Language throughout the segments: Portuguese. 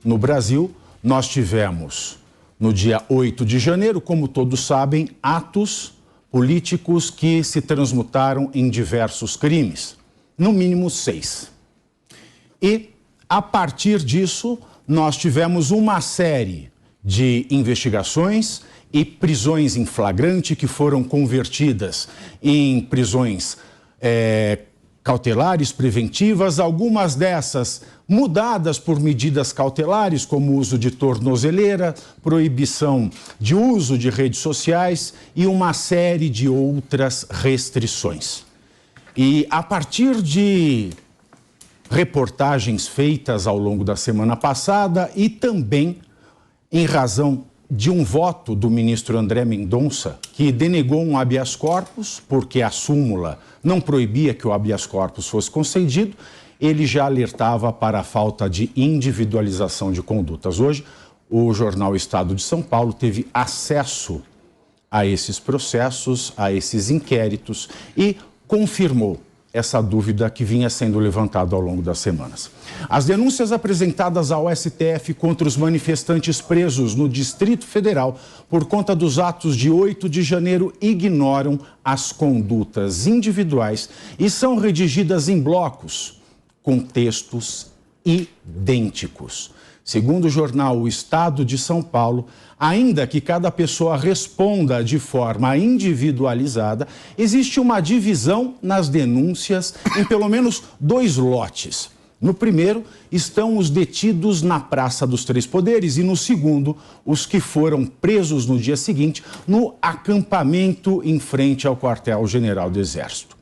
no Brasil, nós tivemos, no dia 8 de janeiro, como todos sabem, atos políticos que se transmutaram em diversos crimes, no mínimo 6. E, a partir disso, nós tivemos uma série de investigações e prisões em flagrante que foram convertidas em prisões cautelares preventivas, algumas dessas mudadas por medidas cautelares, como uso de tornozeleira, proibição de uso de redes sociais e uma série de outras restrições. E a partir de reportagens feitas ao longo da semana passada e também em razão de um voto do ministro André Mendonça, que denegou um habeas corpus, porque a súmula não proibia que o habeas corpus fosse concedido, ele já alertava para a falta de individualização de condutas. Hoje, o jornal Estado de São Paulo teve acesso a esses processos, a esses inquéritos e confirmou essa dúvida que vinha sendo levantada ao longo das semanas. As denúncias apresentadas ao STF contra os manifestantes presos no Distrito Federal por conta dos atos de 8 de janeiro ignoram as condutas individuais e são redigidas em blocos com textos idênticos. Segundo o jornal O Estado de São Paulo, ainda que cada pessoa responda de forma individualizada, existe uma divisão nas denúncias em pelo menos 2 lotes. No primeiro estão os detidos na Praça dos Três Poderes e no segundo, os que foram presos no dia seguinte no acampamento em frente ao Quartel-General do Exército.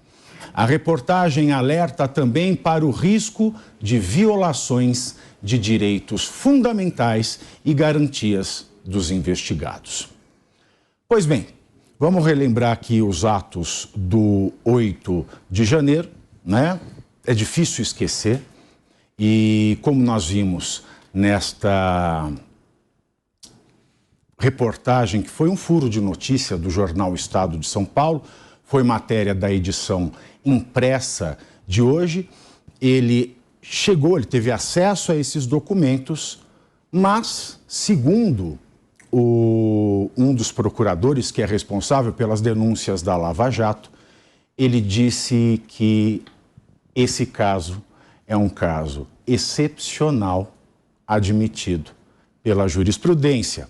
A reportagem alerta também para o risco de violações de direitos fundamentais e garantias dos investigados. Pois bem, vamos relembrar aqui os atos do 8 de janeiro, né? É difícil esquecer e como nós vimos nesta reportagem, que foi um furo de notícia do jornal Estado de São Paulo, foi matéria da edição impressa de hoje, ele teve acesso a esses documentos, mas, segundo um dos procuradores que é responsável pelas denúncias da Lava Jato, ele disse que esse caso é um caso excepcional admitido pela jurisprudência.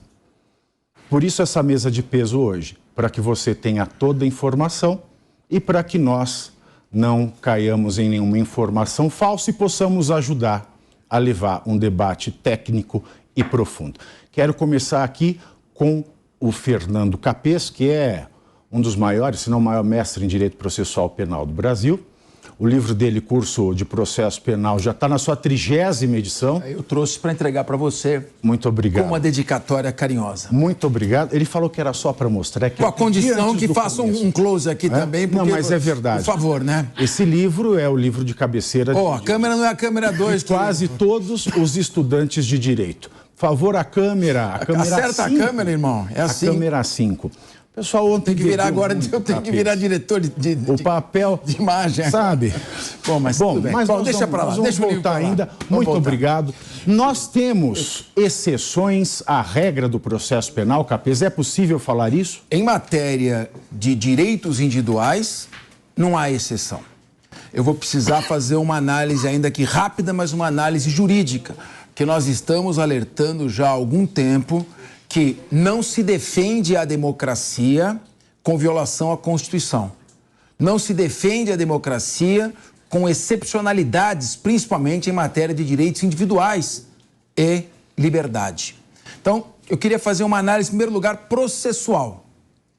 Por isso essa mesa de peso hoje, para que você tenha toda a informação e para que nós não caiamos em nenhuma informação falsa e possamos ajudar a levar um debate técnico e profundo. Quero começar aqui com o Fernando Capês, que é um dos maiores, se não o maior mestre em Direito Processual Penal do Brasil. O livro dele, Curso de Processo Penal, já está na sua 30ª edição. Eu trouxe para entregar para você. Muito obrigado. Com uma dedicatória carinhosa. Muito obrigado. Ele falou que era só para mostrar que... Com a condição que faça um close aqui também. Porque, não, mas é verdade. Por favor, né? Esse livro é o livro de cabeceira... A câmera não é a câmera 2. Quase todos os estudantes de Direito. Por favor, a câmera... Acerta 5. A câmera, irmão. É assim. A câmera 5. Pessoal, ontem... Tem que virar agora, eu tenho que virar diretor o papel de imagem. Sabe? Bom, mas tudo bem. Mas deixa para lá. Deixa eu voltar ainda. Muito obrigado. Nós temos exceções à regra do processo penal, Capês. É possível falar isso? Em matéria de direitos individuais, não há exceção. Eu vou precisar fazer uma análise ainda que rápida, mas uma análise jurídica, que nós estamos alertando já há algum tempo que não se defende a democracia com violação à Constituição. Não se defende a democracia com excepcionalidades, principalmente em matéria de direitos individuais e liberdade. Então, eu queria fazer uma análise, em primeiro lugar, processual.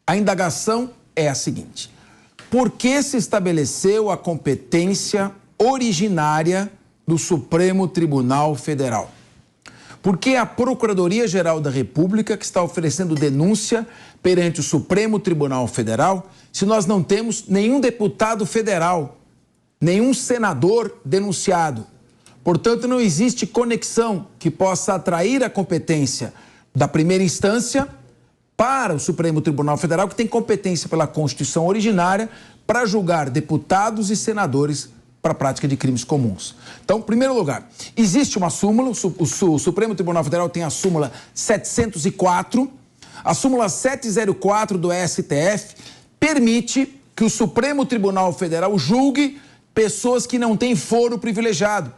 A indagação é a seguinte: por que se estabeleceu a competência originária do Supremo Tribunal Federal? Porque a Procuradoria-Geral da República que está oferecendo denúncia perante o Supremo Tribunal Federal se nós não temos nenhum deputado federal, nenhum senador denunciado. Portanto, não existe conexão que possa atrair a competência da primeira instância para o Supremo Tribunal Federal, que tem competência pela Constituição originária para julgar deputados e senadores para a prática de crimes comuns. Então, em primeiro lugar, existe uma súmula, o Supremo Tribunal Federal tem a súmula 704, a súmula 704 do STF permite que o Supremo Tribunal Federal julgue pessoas que não têm foro privilegiado.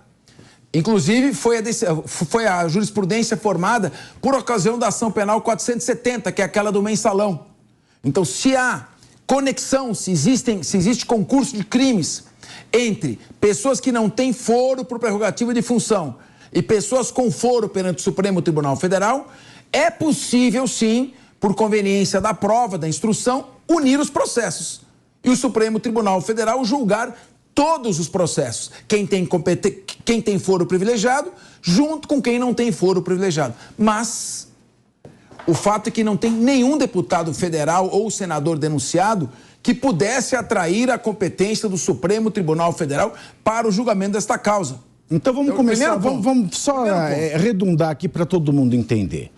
Inclusive, foi a jurisprudência formada por ocasião da ação penal 470, que é aquela do mensalão. Então, se há conexão, se existe concurso de crimes entre pessoas que não têm foro por prerrogativa de função e pessoas com foro perante o Supremo Tribunal Federal, é possível, sim, por conveniência da prova, da instrução, unir os processos. E o Supremo Tribunal Federal julgar todos os processos. Quem tem foro privilegiado, junto com quem não tem foro privilegiado. Mas o fato é que não tem nenhum deputado federal ou senador denunciado que pudesse atrair a competência do Supremo Tribunal Federal para o julgamento desta causa. Então vamos começar, vamos só redundar aqui para todo mundo entender.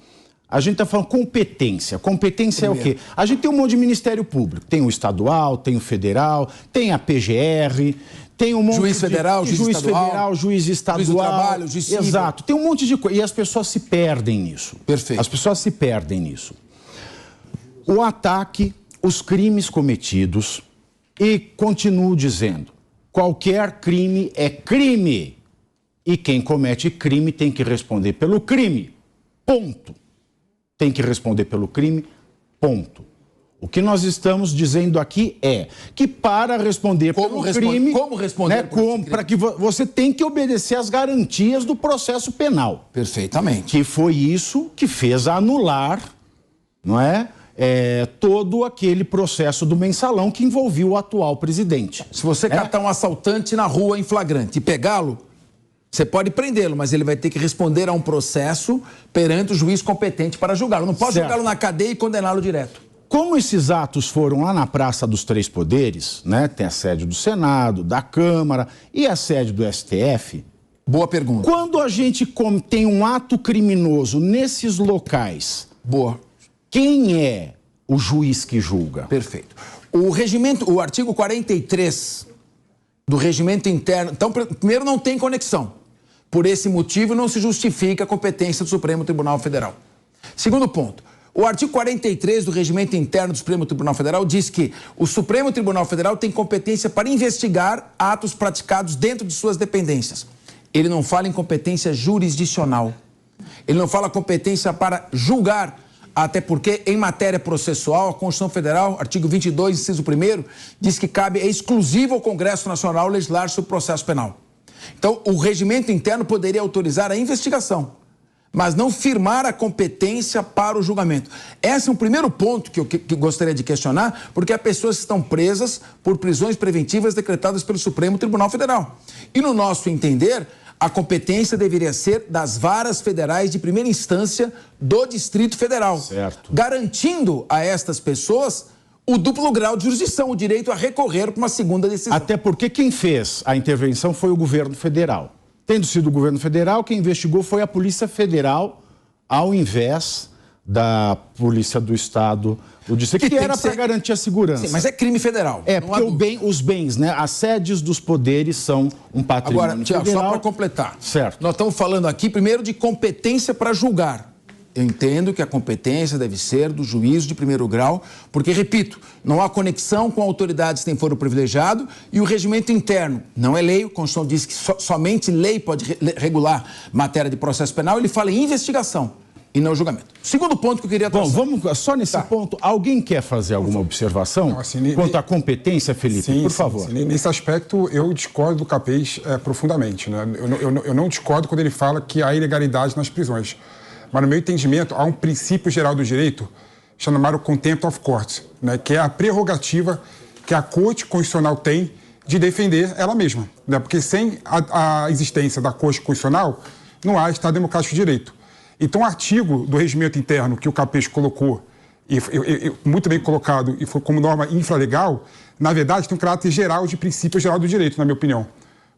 A gente está falando competência. Competência é o quê? A gente tem um monte de Ministério Público. Tem o estadual, tem o federal, tem a PGR, tem um monte juiz federal, juiz federal, juiz estadual. Juiz do trabalho, juiz civil. Exato. Tem um monte de coisa. E as pessoas se perdem nisso. Perfeito. As pessoas se perdem nisso. O ataque, os crimes cometidos, e continuo dizendo, qualquer crime é crime. E quem comete crime tem que responder pelo crime. Ponto. Tem que responder pelo crime, ponto. O que nós estamos dizendo aqui é que para responder pelo crime... Como responder por crime? Para que você tem que obedecer às garantias do processo penal. Perfeitamente. Que foi isso que fez anular, não é? Todo aquele processo do mensalão que envolvia o atual presidente. Se você catar um assaltante na rua em flagrante e pegá-lo, você pode prendê-lo, mas ele vai ter que responder a um processo perante o juiz competente para julgá-lo. Não pode jogá-lo na cadeia e condená-lo direto. Como esses atos foram lá na Praça dos Três Poderes, né? Tem a sede do Senado, da Câmara e a sede do STF. Boa pergunta. Quando a gente tem um ato criminoso nesses locais, quem é o juiz que julga? Perfeito. O artigo 43 do regimento interno... Então, primeiro, não tem conexão. Por esse motivo, não se justifica a competência do Supremo Tribunal Federal. Segundo ponto, o artigo 43 do regimento interno do Supremo Tribunal Federal diz que o Supremo Tribunal Federal tem competência para investigar atos praticados dentro de suas dependências. Ele não fala em competência jurisdicional. Ele não fala competência para julgar, até porque, em matéria processual, a Constituição Federal, artigo 22, inciso 1º, diz que é exclusivo ao Congresso Nacional legislar sobre o processo penal. Então, o regimento interno poderia autorizar a investigação, mas não firmar a competência para o julgamento. Esse é um primeiro ponto que eu gostaria de questionar, porque há pessoas que estão presas por prisões preventivas decretadas pelo Supremo Tribunal Federal. E, no nosso entender, a competência deveria ser das varas federais de primeira instância do Distrito Federal, certo, garantindo a estas pessoas o duplo grau de jurisdição, o direito a recorrer para uma segunda decisão. Até porque quem fez a intervenção foi o governo federal. Tendo sido o governo federal, quem investigou foi a Polícia Federal, ao invés da Polícia do Estado do Distrito, que era para garantir a segurança. Sim, mas é crime federal. Porque os bens, né, as sedes dos poderes são um patrimônio federal. Agora, Tiago, só para completar. Certo. Nós estamos falando aqui, primeiro, de competência para julgar. Eu entendo que a competência deve ser do juízo de primeiro grau, porque, repito, não há conexão com autoridades que têm foro privilegiado e o regimento interno não é lei. A Constituição diz que somente lei pode regular matéria de processo penal. Ele fala em investigação e não julgamento. Segundo ponto que eu queria trazer. Bom, vamos só nesse ponto. Alguém quer fazer alguma observação quanto à competência, Felipe? Sim, por favor. Sim. Nesse aspecto, eu discordo do Capês profundamente, né? Eu não discordo quando ele fala que há ilegalidade nas prisões. Mas, no meu entendimento, há um princípio geral do direito chamado contempt of court, né, que é a prerrogativa que a Corte Constitucional tem de defender ela mesma, né, porque sem a existência da Corte Constitucional não há Estado Democrático de Direito. Então, o artigo do regimento interno que o Capês colocou, e muito bem colocado, e foi como norma infralegal, na verdade, tem um caráter geral de princípio geral do direito, na minha opinião.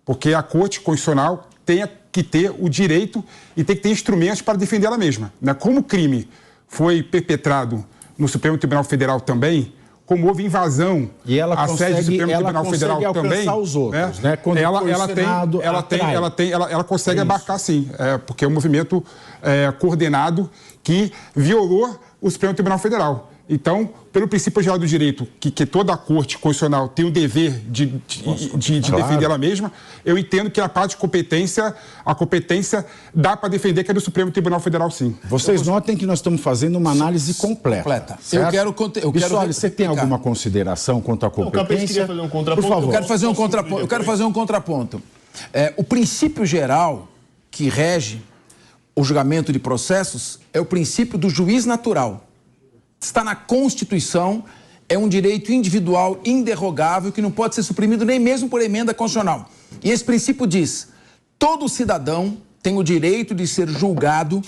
Porque a Corte Constitucional tem que ter o direito e tem que ter instrumentos para defender ela mesma, né? Como o crime foi perpetrado no Supremo Tribunal Federal também, como houve invasão à sede do Supremo Tribunal Federal também, os outros, né? Ela consegue abarcar sim, porque é um movimento coordenado que violou o Supremo Tribunal Federal. Então, pelo princípio geral do direito, que toda a Corte Constitucional tem o dever de defender ela mesma, eu entendo que a parte de competência, a competência dá para defender que é do Supremo Tribunal Federal, sim. Vocês notem que nós estamos fazendo uma análise completa. Eu quero você tem alguma consideração quanto à competência? O Capês queria fazer um contraponto. Por favor. Eu quero fazer um contraponto. O princípio geral que rege o julgamento de processos é o princípio do juiz natural. Está na Constituição, é um direito individual inderrogável que não pode ser suprimido nem mesmo por emenda constitucional. E esse princípio diz: todo cidadão tem o direito de ser julgado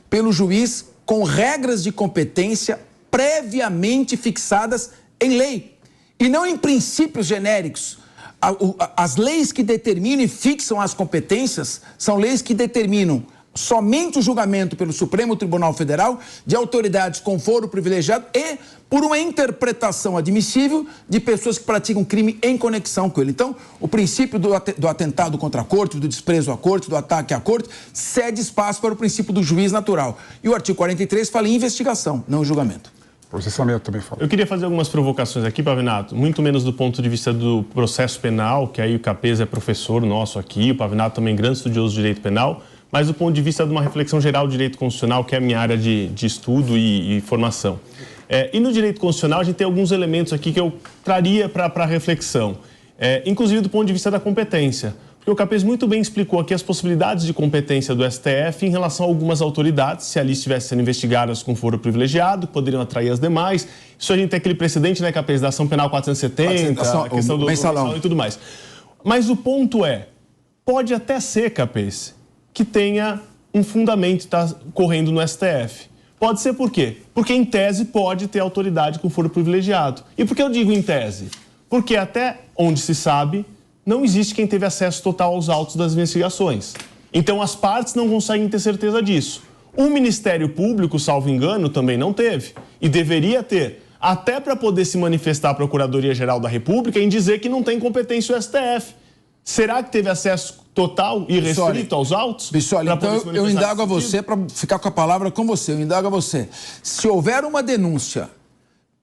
pelo juiz com regras de competência previamente fixadas em lei e não em princípios genéricos. As leis que determinam e fixam as competências são leis que determinam somente o julgamento pelo Supremo Tribunal Federal de autoridades com foro privilegiado e por uma interpretação admissível de pessoas que praticam crime em conexão com ele. Então, o princípio do atentado contra a Corte, do desprezo à Corte, do ataque à Corte, cede espaço para o princípio do juiz natural. E o artigo 43 fala em investigação, não em julgamento. Processamento também fala. Eu queria fazer algumas provocações aqui, Pavinato, muito menos do ponto de vista do processo penal, que aí o Capês é professor nosso aqui, o Pavinato também é grande estudioso de direito penal, mas do ponto de vista de uma reflexão geral do direito constitucional, que é a minha área de estudo e formação. E no direito constitucional, a gente tem alguns elementos aqui que eu traria para a reflexão, inclusive do ponto de vista da competência. Porque o Capês muito bem explicou aqui as possibilidades de competência do STF em relação a algumas autoridades, se ali estivessem sendo investigadas com foro privilegiado, poderiam atrair as demais. Isso a gente tem aquele precedente, né, Capês, da ação penal 470, a questão do mensalão e tudo mais. Mas o ponto pode até ser, Capês, que tenha um fundamento está correndo no STF. Pode ser por quê? Porque, em tese, pode ter autoridade com foro privilegiado. E por que eu digo em tese? Porque até onde se sabe, não existe quem teve acesso total aos autos das investigações. Então, as partes não conseguem ter certeza disso. O Ministério Público, salvo engano, também não teve. E deveria ter, até para poder se manifestar a Procuradoria-Geral da República em dizer que não tem competência o STF. Será que teve acesso total e restrito aos autos? Bissoli, então eu indago a você, para ficar com a palavra com você, eu indago a você. Se houver uma denúncia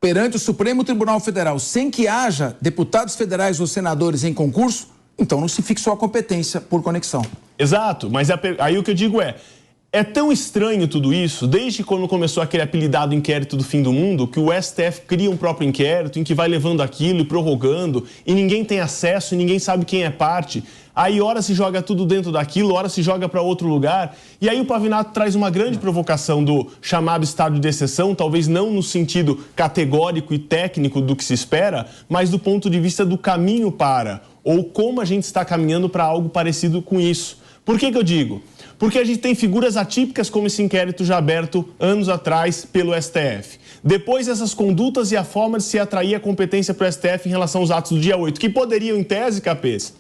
perante o Supremo Tribunal Federal sem que haja deputados federais ou senadores em concurso, então não se fixou a competência por conexão. Exato, mas aí o que eu digo é tão estranho tudo isso, desde quando começou aquele apelidado inquérito do fim do mundo, que o STF cria um próprio inquérito em que vai levando aquilo e prorrogando, e ninguém tem acesso, e ninguém sabe quem é parte. Aí, ora se joga tudo dentro daquilo, ora se joga para outro lugar. E aí o Pavinato traz uma grande provocação do chamado estado de exceção, talvez não no sentido categórico e técnico do que se espera, mas do ponto de vista do caminho para, ou como a gente está caminhando para algo parecido com isso. Por que eu digo? Porque a gente tem figuras atípicas como esse inquérito já aberto anos atrás pelo STF. Depois essas condutas e a forma de se atrair a competência para o STF em relação aos atos do dia 8, que poderiam, em tese, Capês,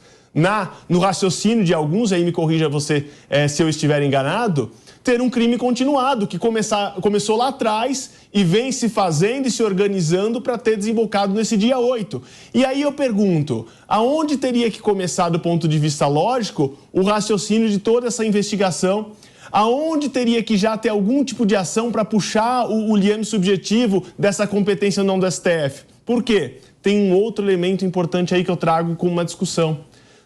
no raciocínio de alguns, aí me corrija você se eu estiver enganado, ter um crime continuado, que começou lá atrás e vem se fazendo e se organizando para ter desembocado nesse dia 8. E aí eu pergunto, aonde teria que começar, do ponto de vista lógico, o raciocínio de toda essa investigação? Aonde teria que já ter algum tipo de ação para puxar o liame subjetivo dessa competência não do STF? Por quê? Tem um outro elemento importante aí que eu trago com uma discussão.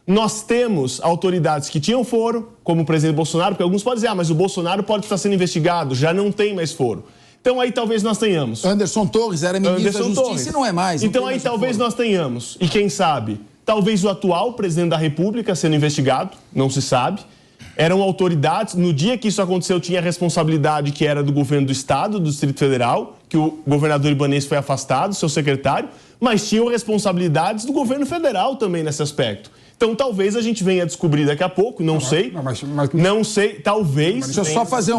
Nós temos autoridades que tinham foro, como o presidente Bolsonaro, porque alguns podem dizer, mas o Bolsonaro pode estar sendo investigado, já não tem mais foro. Então aí talvez nós tenhamos. Anderson Torres era ministro da Justiça e não é mais. Então aí talvez nós tenhamos, e quem sabe, talvez o atual presidente da República sendo investigado, não se sabe. Eram autoridades, no dia que isso aconteceu tinha a responsabilidade que era do governo do Estado, do Distrito Federal, que o governador Ibanez foi afastado, seu secretário, mas tinham responsabilidades do governo federal também nesse aspecto. Então, talvez a gente venha a descobrir daqui a pouco, não sei. Não sei, talvez. Deixa eu só fazer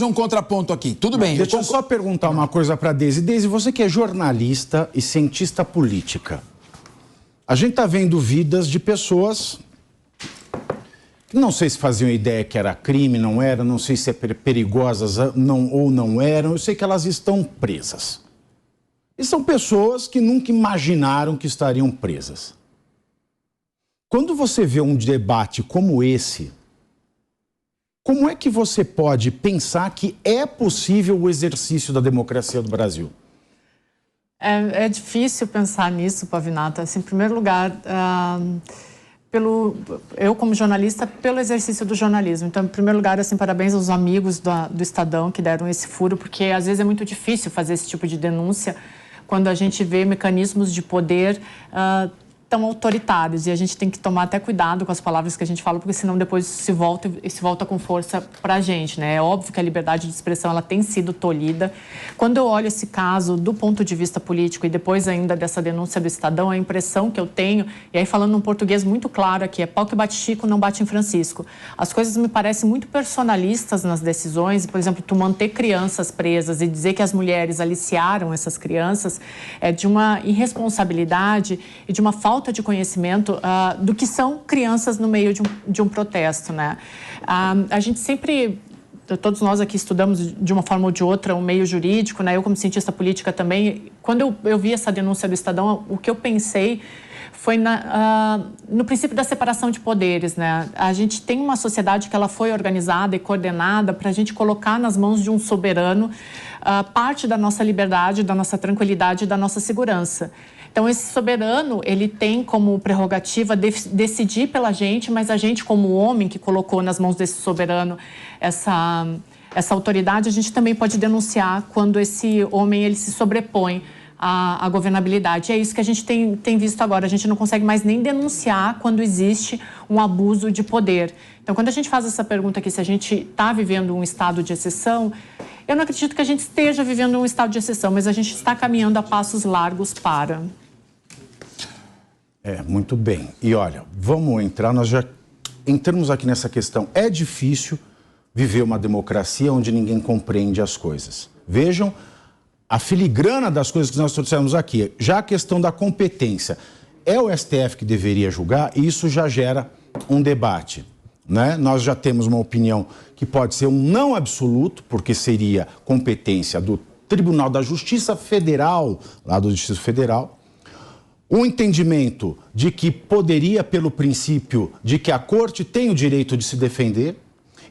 um contraponto aqui. Tudo bem. Deixa eu só perguntar uma coisa para a Deise. Deise, você que é jornalista e cientista política, a gente está vendo vidas de pessoas que não sei se faziam ideia que era crime, não era, não sei se é perigosas ou não eram, eu sei que elas estão presas. E são pessoas que nunca imaginaram que estariam presas. Quando você vê um debate como esse, como é que você pode pensar que é possível o exercício da democracia do Brasil? É difícil pensar nisso, Pavinato. Assim, em primeiro lugar, eu como jornalista, pelo exercício do jornalismo. Então, em primeiro lugar, assim, parabéns aos amigos do Estadão que deram esse furo, porque às vezes é muito difícil fazer esse tipo de denúncia quando a gente vê mecanismos de poder tão autoritários, e a gente tem que tomar até cuidado com as palavras que a gente fala, porque senão depois se volta com força para a gente, né? É óbvio que a liberdade de expressão ela tem sido tolhida. Quando eu olho esse caso do ponto de vista político e depois ainda dessa denúncia do Estadão, a impressão que eu tenho, e aí falando num português muito claro aqui, é pau que bate Chico, não bate em Francisco. As coisas me parecem muito personalistas nas decisões, por exemplo, tu manter crianças presas e dizer que as mulheres aliciaram essas crianças é de uma irresponsabilidade e de uma falta de conhecimento do que são crianças no meio de um protesto, né? A gente sempre, todos nós aqui estudamos de uma forma ou de outra o meio jurídico, né? Eu como cientista política também, quando eu vi essa denúncia do Estadão, o que eu pensei foi no princípio da separação de poderes, né? A gente tem uma sociedade que ela foi organizada e coordenada para a gente colocar nas mãos de um soberano parte da nossa liberdade, da nossa tranquilidade e da nossa segurança. Então, esse soberano, ele tem como prerrogativa decidir pela gente, mas a gente, como homem que colocou nas mãos desse soberano essa autoridade, a gente também pode denunciar quando esse homem ele se sobrepõe à governabilidade. E é isso que a gente tem visto agora. A gente não consegue mais nem denunciar quando existe um abuso de poder. Então, quando a gente faz essa pergunta aqui, se a gente está vivendo um estado de exceção, eu não acredito que a gente esteja vivendo um estado de exceção, mas a gente está caminhando a passos largos para... Muito bem. E olha, vamos entrar, nós já entramos aqui nessa questão. É difícil viver uma democracia onde ninguém compreende as coisas. Vejam a filigrana das coisas que nós trouxemos aqui. Já a questão da competência. É o STF que deveria julgar e isso já gera um debate, né? Nós já temos uma opinião que pode ser um não absoluto, porque seria competência do Tribunal da Justiça Federal, lá do Distrito Federal. O entendimento de que poderia, pelo princípio de que a Corte tem o direito de se defender,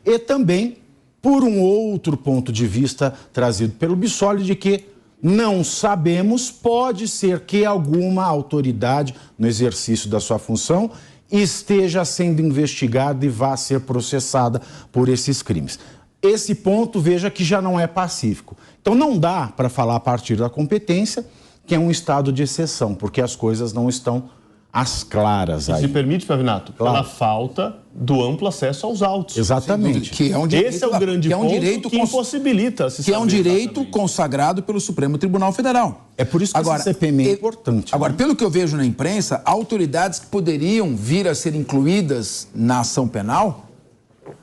e também por um outro ponto de vista trazido pelo Bissoli, de que não sabemos, pode ser que alguma autoridade no exercício da sua função esteja sendo investigada e vá ser processada por esses crimes. Esse ponto, veja que já não é pacífico. Então não dá para falar a partir da competência que é um estado de exceção, porque as coisas não estão às claras aí. Se permite, Pavinato, claro. Pela falta do amplo acesso aos autos. Exatamente. Que é um direito, esse é o grande ponto que impossibilita se que é um direito consagrado pelo Supremo Tribunal Federal. É por isso que essa CPMI é importante. Agora, pelo que eu vejo na imprensa, autoridades que poderiam vir a ser incluídas na ação penal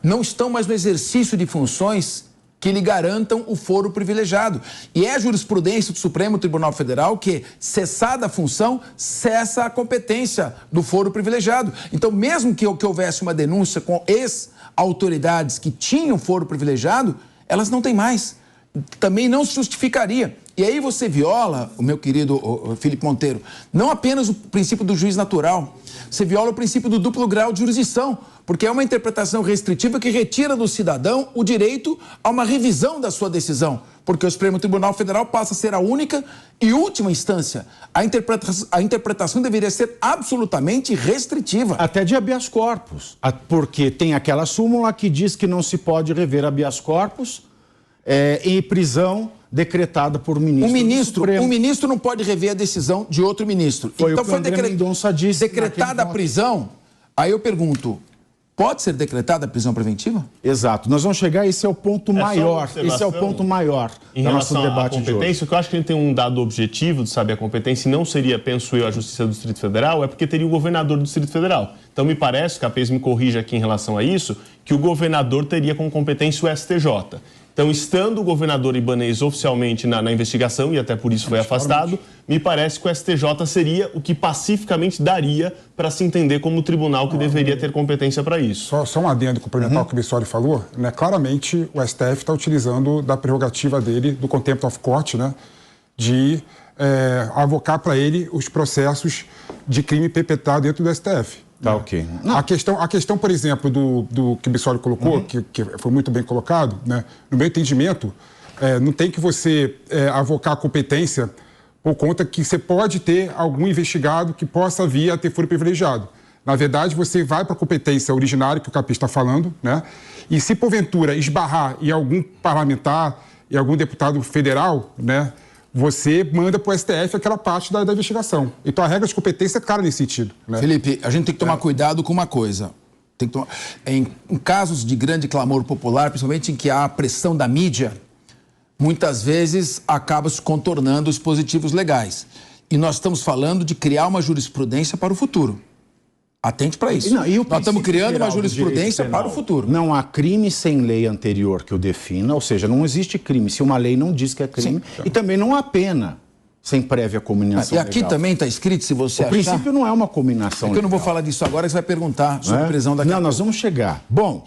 não estão mais no exercício de funções que lhe garantam o foro privilegiado. E é a jurisprudência do Supremo Tribunal Federal que, cessada a função, cessa a competência do foro privilegiado. Então, mesmo que houvesse uma denúncia com ex-autoridades que tinham foro privilegiado, elas não têm mais. Também não se justificaria. E aí você viola, o meu querido Felipe Monteiro, não apenas o princípio do juiz natural, você viola o princípio do duplo grau de jurisdição, porque é uma interpretação restritiva que retira do cidadão o direito a uma revisão da sua decisão, porque o Supremo Tribunal Federal passa a ser a única e última instância. A interpretação deveria ser absolutamente restritiva. Até de habeas corpus, porque tem aquela súmula que diz que não se pode rever habeas corpus em prisão decretada por ministro. Um ministro não pode rever a decisão de outro ministro. Foi então o que foi Mendonça disse. Decretada a prisão, aí eu pergunto, pode ser decretada a prisão preventiva? Exato. Nós vamos chegar, esse é o ponto maior. Esse é o ponto maior em relação ao debate de hoje. O que eu acho que a gente tem um dado objetivo de saber a competência, e não seria, penso eu, a Justiça do Distrito Federal, é porque teria o governador do Distrito Federal. Então me parece, Capês me corrija aqui em relação a isso, que o governador teria como competência o STJ. Então, estando o governador Ibanez oficialmente na investigação, e até por isso foi afastado, me parece que o STJ seria o que pacificamente daria para se entender como o tribunal que deveria ter competência para isso. Só um adendo complementar ao que o Bissoli falou, né? Claramente o STF está utilizando da prerrogativa dele, do contempt of court, né? de avocar para ele os processos de crime perpetrado dentro do STF. Tá, ok. A questão, por exemplo, do que o Bissoli colocou, que foi muito bem colocado, né? No meu entendimento, não tem que você avocar a competência por conta que você pode ter algum investigado que possa vir a ter foro privilegiado. Na verdade, você vai para a competência originária que o Capês está falando, né? E se porventura esbarrar em algum parlamentar, em algum deputado federal, né? Você manda para o STF aquela parte da investigação. Então, a regra de competência é clara nesse sentido. Né? Felipe, a gente tem que tomar cuidado com uma coisa. Tem que tomar... em casos de grande clamor popular, principalmente em que há pressão da mídia, muitas vezes acaba se contornando os dispositivos legais. E nós estamos falando de criar uma jurisprudência para o futuro. Atente para isso. Não, nós estamos criando uma jurisprudência para o futuro. Não há crime sem lei anterior que o defina, ou seja, não existe crime se uma lei não diz que é crime. Sim. E também não há pena sem prévia cominação legal. E aqui também está escrito, se você achar... O princípio não é uma cominação legal. Eu não vou falar disso agora, você vai perguntar sobre prisão daqui a pouco. Não, nós vamos chegar. Bom,